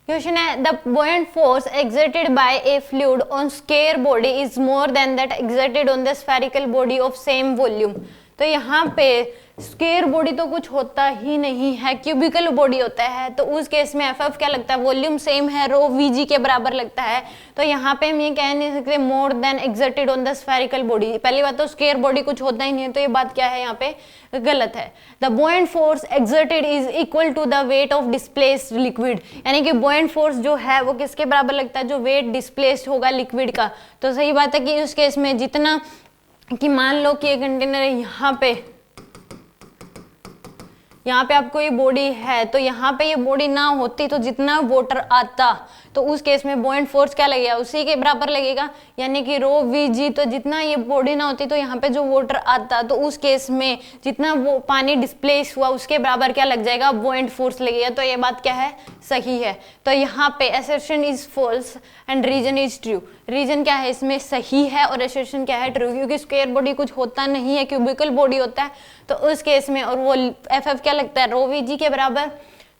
Question है the buoyant force exerted by a fluid on square body is more than that exerted on the spherical body of same volume। तो यहाँ पे square body तो कुछ होता ही नहीं है, क्यूबिकल बॉडी होता है, तो उस केस में एफ एफ क्या लगता है, वॉल्यूम सेम है, रो वी जी के बराबर लगता है। तो यहाँ पे हम ये कह नहीं सकते more than exerted on the spherical body. पहली बात तो स्क्वायर बॉडी कुछ होता ही नहीं है, तो ये बात क्या है यहाँ पे गलत है। The buoyant force exerted is equal to the weight of displaced liquid, यानी कि बुओयंट फोर्स जो है वो किसके बराबर लगता है, जो वेट डिस्प्लेस्ड होगा लिक्विड का। तो सही बात है कि उस केस में जितना कि मान लो कि ये कंटेनर है, यहाँ पे आपको ये बॉडी है, तो यहाँ पे ये बॉडी ना होती तो जितना वाटर आता, तो उस केस में बुओयंट फोर्स क्या लगेगा, उसी के बराबर लगेगा, यानी कि रो वी जी। तो जितना ये बॉडी ना होती तो यहाँ पे जो वाटर आता, तो उस केस में जितना वो पानी डिस्प्लेस हुआ उसके बराबर क्या लग जाएगा, बुओयंट फोर्स लगेगा। तो ये बात क्या है, सही है। तो यहाँ पे assertion is false and reason is true. Reason क्या है इसमें, सही है, और असर्शन क्या है, ट्रू, क्योंकि स्क्वायर बॉडी कुछ होता नहीं है, क्यूबिकल बॉडी होता है, तो उस केस में, और वो एफ एफ क्या लगता है, रो वी जी के बराबर।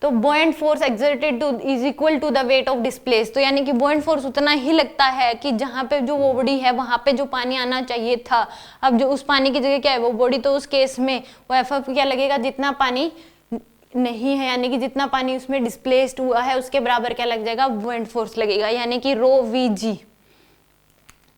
तो buoyant force exerted to is equal to the weight of displace, तो यानी कि बुओयंट फोर्स उतना ही लगता है कि जहाँ पे जो वो बॉडी है वहां पे जो पानी आना चाहिए था, अब जो उस पानी की जगह क्या है वो बॉडी, तो उस केस में वो एफ एफ क्या लगेगा, जितना पानी नहीं है, यानी कि जितना पानी उसमें डिस्प्लेस्ड हुआ है उसके बराबर क्या लग जाएगा, बुओयंट फोर्स लगेगा, यानी कि रो वी जी।